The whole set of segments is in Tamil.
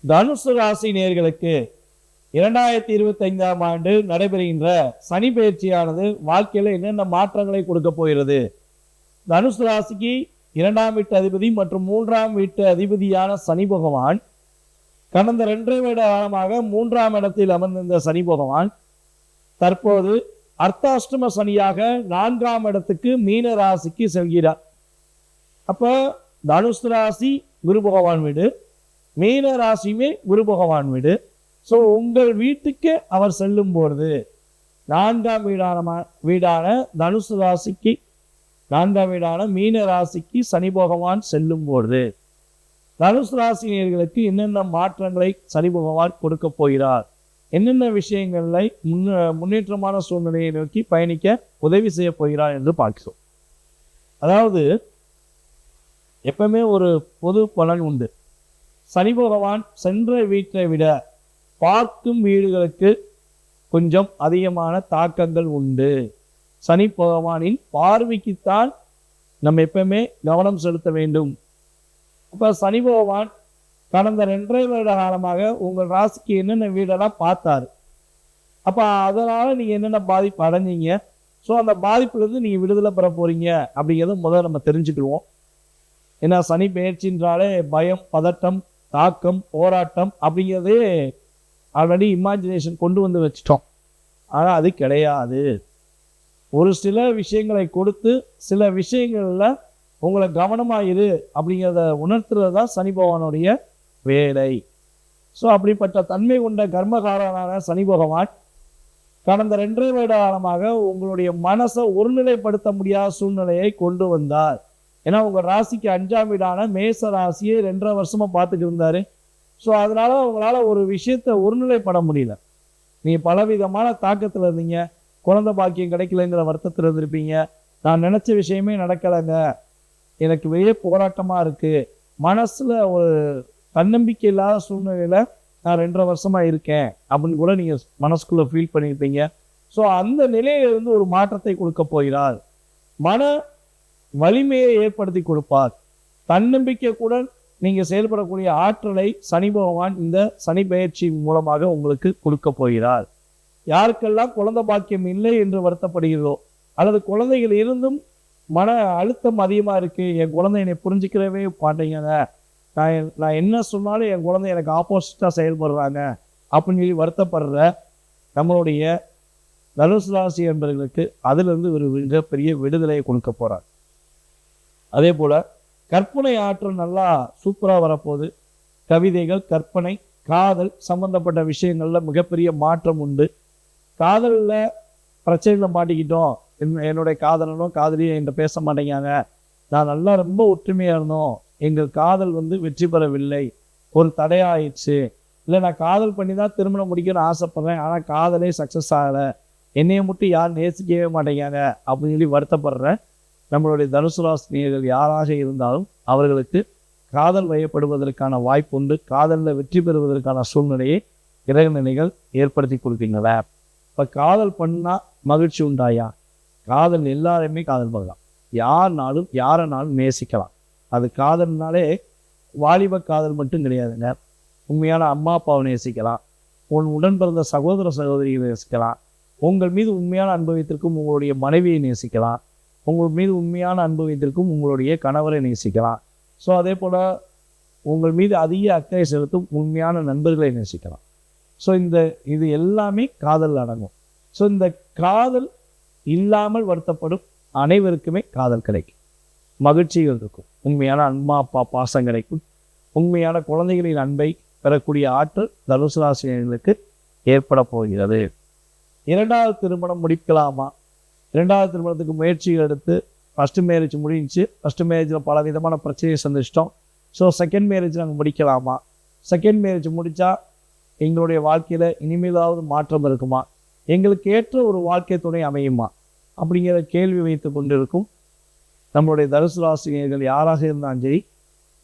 தனுசு ராசி நேயர்களுக்கு 2025ஆம் ஆண்டு நடைபெறுகின்ற சனி பயிற்சியானது வாழ்க்கையில என்னென்ன மாற்றங்களை கொடுக்க போகிறது? தனுசு ராசிக்கு 2ஆம் வீட்டு அதிபதி மற்றும் 3ஆம் வீட்டு அதிபதியான சனி பகவான் கடந்த 2 வருட காலமாக 3ஆம் இடத்தில் அமர்ந்திருந்த சனி பகவான் தற்போது அர்த்தாஷ்டம சனியாக 4ஆம் இடத்துக்கு மீன ராசிக்கு செல்கிறார். அப்ப தனுசு ராசி குரு பகவான் வீடு, மீன ராசியுமே குரு பகவான் வீடு. ஸோ உங்கள் வீட்டுக்கு அவர் செல்லும் பொழுது 4ஆம் வீடான தனுசு ராசிக்கு 4ஆம் வீடான மீன ராசிக்கு சனி பகவான் செல்லும் பொழுது தனுசு ராசினியர்களுக்கு என்னென்ன மாற்றங்களை சனி பகவான் கொடுக்க போகிறார், என்னென்ன விஷயங்களை முன்னேற்றமான சூழ்நிலையை நோக்கி பயணிக்க உதவி செய்ய போகிறார் என்று பார்க்கிறோம். அதாவது எப்பவுமே ஒரு பொது பலன் உண்டு. சனி பகவான் சென்ற வீட்டை விட பார்க்கும் வீடுகளுக்கு கொஞ்சம் அதிகமான தாக்கங்கள் உண்டு. சனி பகவானின் பார்வைக்குத்தான் நம்ம எப்பவுமே கவனம் செலுத்த வேண்டும். அப்ப சனி பகவான் கடந்த 2 வருட காலமாக உங்கள் ராசிக்கு என்னென்ன வீடெல்லாம் பார்த்தாரு. அப்ப அதனால நீங்க என்னென்ன பாதிப்பு அடைஞ்சீங்க, ஸோ அந்த பாதிப்புலேருந்து நீங்க விடுதலை பெற போறீங்க அப்படிங்கிறத முதல்ல நம்ம தெரிஞ்சுக்கிடுவோம். ஏன்னா சனி பெயர்ச்சின்றாலே பயம், பதட்டம், தாக்கம், போராட்டம் அப்படிங்கிறதே ஆல்ரெடி இமேஜினேஷன் கொண்டு வந்து வச்சிட்டோம். ஆனால் அது கிடையாது. ஒரு சில விஷயங்களை கொடுத்து சில விஷயங்களில் உங்களை கவனமாக இரு அப்படிங்கிறத உணர்த்துறது தான் சனி பகவானுடைய வேலை. ஸோ அப்படிப்பட்ட தன்மை கொண்ட கர்மகாரனான சனி பகவான் கடந்த 2 வருட காலமாக உங்களுடைய மனசை ஒருநிலைப்படுத்த முடியாத சூழ்நிலையை கொண்டு வந்தார். ஏன்னா உங்கள் ராசிக்கு 5ஆம் வீடான மேச ராசியை 2.5 வருஷமாக பார்த்துட்டு இருந்தார். ஸோ அதனால உங்களால் ஒரு விஷயத்தை ஒருநிலைப்பட முடியல. நீங்கள் பலவிதமான தாக்கத்தில் இருந்தீங்க. குழந்தை பாக்கியம் கிடைக்கலைங்கிற வருத்தத்தில் இருந்திருப்பீங்க. நான் நினச்ச விஷயமே நடக்கலைங்க, எனக்கு வெளியே போராட்டமாக இருக்குது, மனசில் ஒரு தன்னம்பிக்கை இல்லாத சூழ்நிலையில் நான் 2.5 வருஷமாக இருக்கேன் அப்படின்னு கூட நீங்கள் மனசுக்குள்ளே ஃபீல் பண்ணியிருப்பீங்க. ஸோ அந்த நிலையிலிருந்து ஒரு மாற்றத்தை கொடுக்க போகிறார். மன வலிமையை ஏற்படுத்தி கொடுப்பார். தன்னம்பிக்கை கூட நீங்கள் செயல்படக்கூடிய ஆற்றலை சனி பகவான் இந்த சனி பயிற்சி மூலமாக உங்களுக்கு கொடுக்க போகிறார். யாருக்கெல்லாம் குழந்தை பாக்கியம் இல்லை என்று வருத்தப்படுகிறதோ, அல்லது குழந்தைகள் இருந்தும் மன அழுத்தம் அதிகமாக இருக்குது, என் குழந்தை என்னை புரிஞ்சுக்கிறவே மாட்டேங்க, நான் என்ன சொன்னாலும் என் குழந்தை எனக்கு ஆப்போசிட்டாக செயல்படுறாங்க அப்படின்னு சொல்லி வருத்தப்படுற நம்மளுடைய தனுசு ராசி என்பவர்களுக்கு அதிலிருந்து ஒரு மிகப்பெரிய விடுதலையை கொடுக்க போகிறார். அதே போல் கற்பனை ஆற்றல் நல்லா சூப்பராக வரப்போகுது. கவிதைகள், கற்பனை, காதல் சம்பந்தப்பட்ட விஷயங்களில் மிகப்பெரிய மாற்றம் உண்டு. காதலில் பிரச்சனையில் மாட்டிக்கிட்டோம், என்னுடைய காதலனோ காதலியோ என்கிட்ட பேச மாட்டேங்காங்க, நான் நல்லா ரொம்ப ஒற்றுமையாக இருந்தோம், எங்கள் காதல் வெற்றி பெறவில்லை, ஒரு தடையாயிடுச்சு, இல்லை நான் காதல் பண்ணி தான் திருமணம் முடிக்கணும்னு ஆசைப்பட்றேன், ஆனால் காதலே சக்ஸஸ் ஆகலை, என்னையை மட்டும் யாரும் நேசிக்கவே மாட்டேங்காங்க அப்படின்னு சொல்லி வருத்தப்படுறேன் நம்மளுடைய தனுசு ராசினியர்கள் யாராக இருந்தாலும் அவர்களுக்கு காதல் வயப்படுவதற்கான வாய்ப்பு உண்டு. காதலில் வெற்றி பெறுவதற்கான சூழ்நிலையை கிரக நிலைகள் ஏற்படுத்தி கொடுப்பீங்களா? இப்போ காதல் பண்ணால் மகிழ்ச்சி உண்டாயா? காதல் எல்லாருமே காதல் பண்ணலாம், யாருனாலும் யாரனாலும் நேசிக்கலாம். அது காதல்னாலே வாலிப காதல் மட்டும் கிடையாதுங்க. உண்மையான அம்மா அப்பாவை நேசிக்கலாம், உன் உடன் பிறந்த சகோதர சகோதரியை நேசிக்கலாம், உங்கள் மீது உண்மையான அனுபவத்திற்கும் உங்களுடைய மனைவியை நேசிக்கலாம், உங்கள் மீது உண்மையான அனுபவத்திற்கும் உங்களுடைய கணவரை நேசிக்கலாம். ஸோ அதே போல் உங்கள் மீது அதிக அக்கறை செலுத்தும் உண்மையான நண்பர்களை நேசிக்கலாம். ஸோ இது எல்லாமே காதல் அடங்கும். ஸோ இந்த காதல் இல்லாமல் வருத்தப்படும் அனைவருக்குமே காதல் கிடைக்கும், மகிழ்ச்சிகள் இருக்கும், உண்மையான அம்மா அப்பா பாசம் கிடைக்கும், உண்மையான குழந்தைகளின் அன்பை பெறக்கூடிய ஆற்றல் தனுசு ராசினியர்களுக்கு ஏற்பட போகிறது. 2வது திருமணம் முடிக்கலாமா? 2வது திருமணத்துக்கு முயற்சிகள் எடுத்து ஃபஸ்ட்டு மேரேஜ் முடிஞ்சு, ஃபஸ்ட்டு மேரேஜில் பல விதமான பிரச்சனையை சந்திச்சிட்டோம், ஸோ செகண்ட் மேரேஜ் நாங்கள் முடிக்கலாமா? செகண்ட் மேரேஜ் முடித்தா எங்களுடைய வாழ்க்கையில் இனிமேலாவது மாற்றம் இருக்குமா? எங்களுக்கு ஏற்ற ஒரு வாழ்க்கை துணை அமையுமா? அப்படிங்கிற கேள்வி வைத்து கொண்டிருக்கும் நம்மளுடைய தனுசு ராசினியர்கள் யாராக இருந்தாலும் சரி,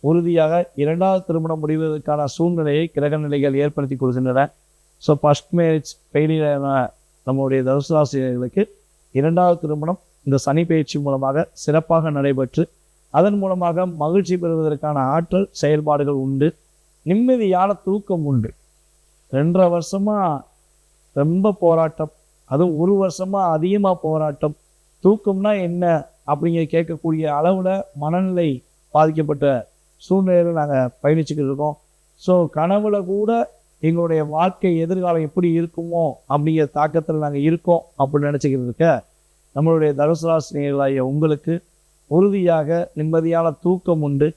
உறுதியாக 2வது திருமணம் முடிவதற்கான சூழ்நிலையை கிரக நிலைகள் ஏற்படுத்தி கொடுக்கின்றன. ஸோ ஃபஸ்ட் மேரேஜ் ஃபெயிலியரான நம்மளுடைய தனுசு ராசினியர்களுக்கு 2வது திருமணம் இந்த சனி பயிற்சி மூலமாக சிறப்பாக நடைபெற்று அதன் மூலமாக மகிழ்ச்சி பெறுவதற்கான ஆற்றல் செயல்பாடுகள் உண்டு. நிம்மதியான தூக்கம் உண்டு. 2.5 வருஷமா ரொம்ப போராட்டம், அதுவும் 1 வருஷமா அதிகமாக போராட்டம். தூக்கம்னா என்ன அப்படிங்கிற கேட்கக்கூடிய அளவில் மனநிலை பாதிக்கப்பட்ட சூழ்நிலையில் நாங்கள் பயணிச்சுக்கிட்டு இருக்கோம். ஸோ கனவுல கூட எங்களுடைய வாழ்க்கை எதிர்காலம் எப்படி இருக்குமோ அப்படிங்கிற தாக்கத்தில் நாங்கள் இருக்கோம் அப்படின்னு நினச்சிக்கிட்டு இருக்க நம்மளுடைய தனுசு ராசி நேயர்களாகிய உங்களுக்கு உறுதியாக நிம்மதியான தூக்கம் உண்டு.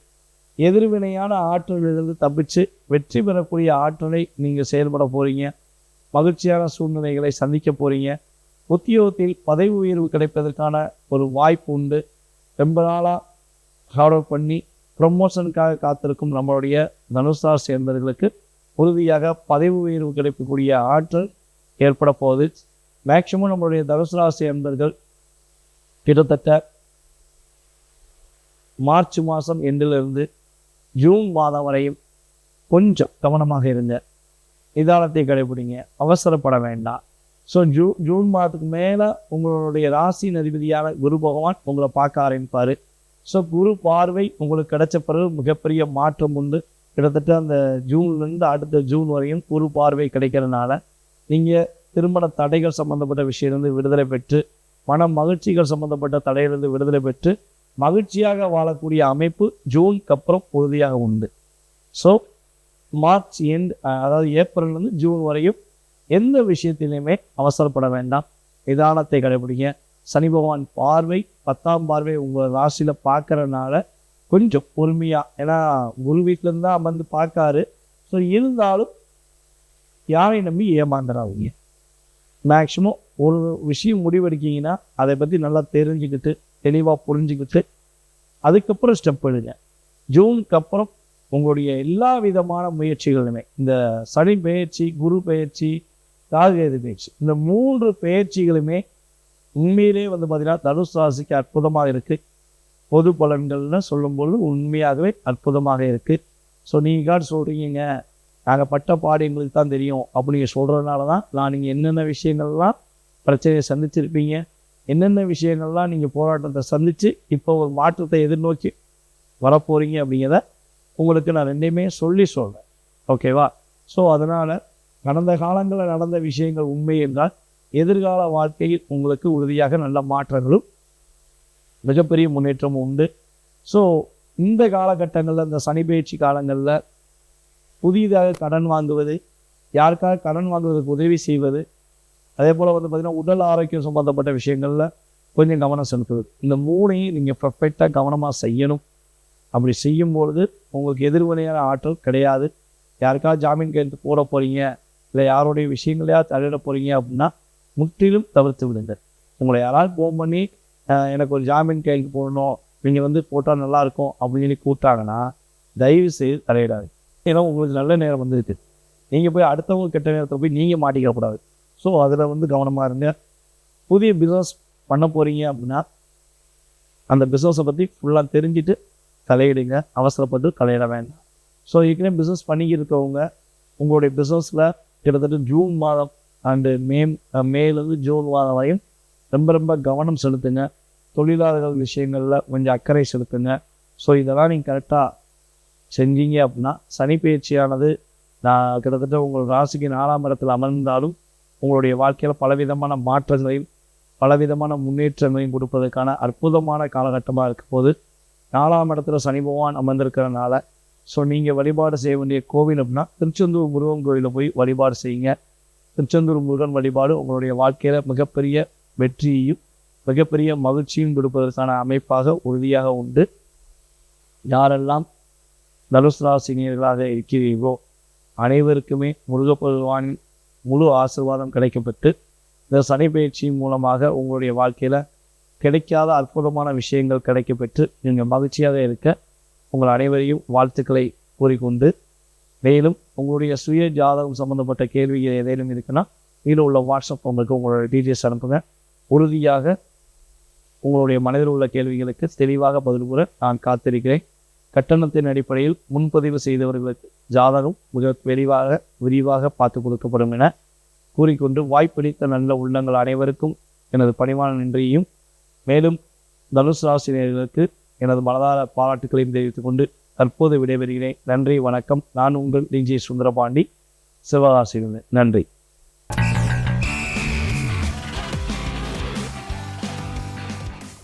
எதிர்வினையான ஆற்றலிலிருந்து தப்பிச்சு வெற்றி பெறக்கூடிய ஆற்றலை நீங்கள் செயல்பட போகிறீங்க. மகிழ்ச்சியான சூழ்நிலைகளை சந்திக்க போகிறீங்க. உத்தியோகத்தில் பதவி உயர்வு கிடைப்பதற்கான ஒரு வாய்ப்பு உண்டு. ரொம்ப நாளாக ஹார்ட் ஒர்க் பண்ணி ப்ரமோஷனுக்காக காத்திருக்கும் நம்மளுடைய தனுசு ராசி என்பவர்களுக்கு உறுதியாக பதவி உயர்வு கிடைக்கக்கூடிய ஆற்றல் ஏற்பட போகுது. மேக்சிமம் நம்மளுடைய தனுசு ராசி என்பவர்கள் கிட்டத்தட்ட மார்ச் மாதம் எண்டிலிருந்து ஜூன் மாதம் வரையும் கொஞ்சம் கவனமாக இருங்க, நிதானத்தை கடைபிடிங்க, அவசரப்பட வேண்டாம். ஸோ ஜூன் மாதத்துக்கு மேலே உங்களுடைய ராசியின் அதிபதியான குரு பகவான் உங்களை பார்க்க ஆரம்பிப்பார். ஸோ குரு பார்வை உங்களுக்கு கிடைச்ச பிறகு மிகப்பெரிய மாற்றம் உண்டு. கிட்டத்தட்ட அந்த ஜூன்லேருந்து அடுத்த ஜூன் வரையும் குரு பார்வை கிடைக்கிறதுனால நீங்கள் திருமண தடைகள் சம்மந்தப்பட்ட விஷயத்திலிருந்து விடுதலை பெற்று, மன மகிழ்ச்சிகள் சம்மந்தப்பட்ட தடையிலிருந்து விடுதலை பெற்று மகிழ்ச்சியாக வாழக்கூடிய அமைப்பு ஜூனுக்கு அப்புறம் உறுதியாக உண்டு. ஸோ மார்ச் எண்ட், அதாவது ஏப்ரல்லேருந்து ஜூன் வரையும் எந்த விஷயத்திலையுமே அவசரப்பட வேண்டாம், நிதானத்தை கடைபிடிங்க. சனி பகவான் பார்வை 10ஆம் பார்வை உங்கள் ராசியில் பார்க்கறதுனால கொஞ்சம் பொறுமையாக, ஏன்னா ஒரு வீட்டிலேருந்து தான் அமர்ந்து பார்க்காரு. ஸோ இருந்தாலும் யாரை நம்பி ஏமாந்துடாதீங்க. மேக்சிமம் ஒரு விஷயம் முடிவெடுக்கிங்கன்னா அதை பற்றி நல்லா தெரிஞ்சுக்கிட்டு தெளிவாக புரிஞ்சுக்கிட்டு அதுக்கப்புறம் ஸ்டெப் எடுங்க. ஜூனுக்கு அப்புறம் உங்களுடைய எல்லா விதமான முயற்சிகளுமே, இந்த சனி பயிற்சி, குரு பயிற்சி, ராகு பயிற்சி, இந்த 3 பயிற்சிகளுமே உண்மையிலே பார்த்தீங்கன்னா தனுசு ராசிக்கு அற்புதமாக இருக்குது. பொது பலன்கள்னு சொல்லும்போது உண்மையாகவே அற்புதமாக இருக்குது. ஸோ நீங்கள் சொல்கிறீங்க நாங்கள் பட்ட பாடு எங்களுக்கு தான் தெரியும் அப்படிங்க சொல்கிறதுனால தான் நான் நீங்கள் என்னென்ன விஷயங்கள்லாம் பிரச்சனையை சந்திச்சிருப்பீங்க, என்னென்ன விஷயங்கள்லாம் நீங்கள் போராட்டத்தை சந்தித்து இப்போ ஒரு மாற்றத்தை எதிர்நோக்கி வரப்போகிறீங்க அப்படிங்கிறத உங்களுக்கு நான் ரெண்டையுமே சொல்கிறேன். ஓகேவா? ஸோ அதனால் கடந்த காலங்களில் நடந்த விஷயங்கள் உண்மை என்றால் எதிர்கால வாழ்க்கையில் உங்களுக்கு உறுதியாக நல்ல மாற்றங்களும் மிகப்பெரிய முன்னேற்றமும் உண்டு. ஸோ இந்த காலகட்டங்களில், இந்த சனி பயிற்சி காலங்களில் புதிதாக கடன் வாங்குவது, யாருக்காக கடன் வாங்குவதற்கு உதவி செய்வது, அதே போல் பார்த்திங்கன்னா உடல் ஆரோக்கியம் சம்மந்தப்பட்ட விஷயங்களில் கொஞ்சம் கவனம் செலுத்துவது, இந்த 3ஐயும் நீங்கள் பர்ஃபெக்டாக கவனமாக செய்யணும். அப்படி செய்யும்பொழுது உங்களுக்கு எதிர்வினையான ஆற்றல் கிடையாது. யாருக்காவது ஜாமீன் கையெழுத்து போட போகிறீங்க, இல்லை யாருடைய விஷயங்களையா தலையிட போகிறீங்க அப்படின்னா முற்றிலும் தவிர்த்து விடுங்க. உங்களை யாராவது ஃபோன் பண்ணி எனக்கு ஒரு ஜாமீன் கையெழுத்து போடணும், நீங்கள் போட்டால் நல்லாயிருக்கும் அப்படின்னு சொல்லி கூப்பிட்டாங்கன்னா தயவு செய்து தலையிடாது. ஏன்னா உங்களுக்கு நல்ல நேரம் வந்துருக்கு, நீங்கள் போய் அடுத்தவங்க கெட்ட நேரத்தை போய் நீங்கள் மாட்டிக்கக்கூடாது. ஸோ அதில் கவனமாக இருங்க. புதிய பிஸ்னஸ் பண்ண போகிறீங்க அப்படின்னா அந்த பிஸ்னஸை பற்றி ஃபுல்லாக தெரிஞ்சுட்டு தலையிடுங்க, அவசரப்பட்டு தலையிட வேண்டாம். ஸோ ஏற்கனவே பிஸ்னஸ் பண்ணிக்கிட்டு இருக்கவங்க உங்களுடைய பிஸ்னஸில் கிட்டத்தட்ட ஜூன் மாதம் அண்டு மேலேருந்து ஜூன் மாதம் வரையும் ரொம்ப கவனம் செலுத்துங்க. தொழிலாளர்கள் விஷயங்களில் கொஞ்சம் அக்கறை செலுத்துங்க. ஸோ இதெல்லாம் நீங்கள் கரெக்டாக செஞ்சீங்க அப்படின்னா சனி பயிற்சியானது நான் கிட்டத்தட்ட உங்கள் ராசிக்கு 4ஆம் இடத்தில் அமர்ந்தாலும் உங்களுடைய வாழ்க்கையில் பலவிதமான மாற்றங்களையும் பலவிதமான முன்னேற்றங்களையும் கொடுப்பதற்கான அற்புதமான காலகட்டமாக இருக்க போது 4ஆம் இடத்துல சனி பகவான் அமர்ந்திருக்கிறதுனால ஸோ நீங்கள் வழிபாடு செய்ய வேண்டிய கோவில் அப்படின்னா திருச்செந்தூர் முருகன் கோவிலில் போய் வழிபாடு செய்யுங்க. திருச்செந்தூர் முருகன் வழிபாடு உங்களுடைய வாழ்க்கையில் மிகப்பெரிய வெற்றியையும் மிகப்பெரிய மகிழ்ச்சியும் கொடுப்பதற்கான அமைப்பாக உறுதியாக உண்டு. யாரெல்லாம் தனுசு ராசினியர்களாக இருக்கிறீர்களோ அனைவருக்குமே முருகப்பெருமானின் முழு ஆசீர்வாதம் கிடைக்கப்பட்டு இந்த சனி பயிற்சியின் மூலமாக உங்களுடைய வாழ்க்கையில் கிடைக்காத அற்புதமான விஷயங்கள் கிடைக்கப்பெற்று நீங்கள் மகிழ்ச்சியாக இருக்க உங்கள் அனைவரையும் வாழ்த்துக்களை கூறிக்கொண்டு, மேலும் உங்களுடைய சுய ஜாதகம் சம்பந்தப்பட்ட கேள்விகள் ஏதேனும் இருக்குன்னா கீழே உள்ள வாட்ஸ்அப் உங்களுக்கு உங்களுடைய டீட்டெயில்ஸ் அனுப்புங்க. உறுதியாக உங்களுடைய மனதில் உள்ள கேள்விகளுக்கு தெளிவாக பதில் கூற நான் காத்திருக்கிறேன். கட்டணத்தின் அடிப்படையில் முன்பதிவு செய்தவர்களுக்கு ஜாதகம் மிக விரிவாக பார்த்து கொடுக்கப்படும் என கூறிக்கொண்டு வாய்ப்பளித்த நல்ல உள்ளங்கள் அனைவருக்கும் எனது பணிவான நன்றியையும் மேலும் தனுசு ராசினியர்களுக்கு எனது மனதார பாராட்டுக்களையும் தெரிவித்துக் கொண்டு தற்போது விடைபெறுகிறேன். நன்றி, வணக்கம். நான் உங்கள் டிஜே சுந்தரபாண்டி, சிவகாசியிலிருந்து. நன்றி.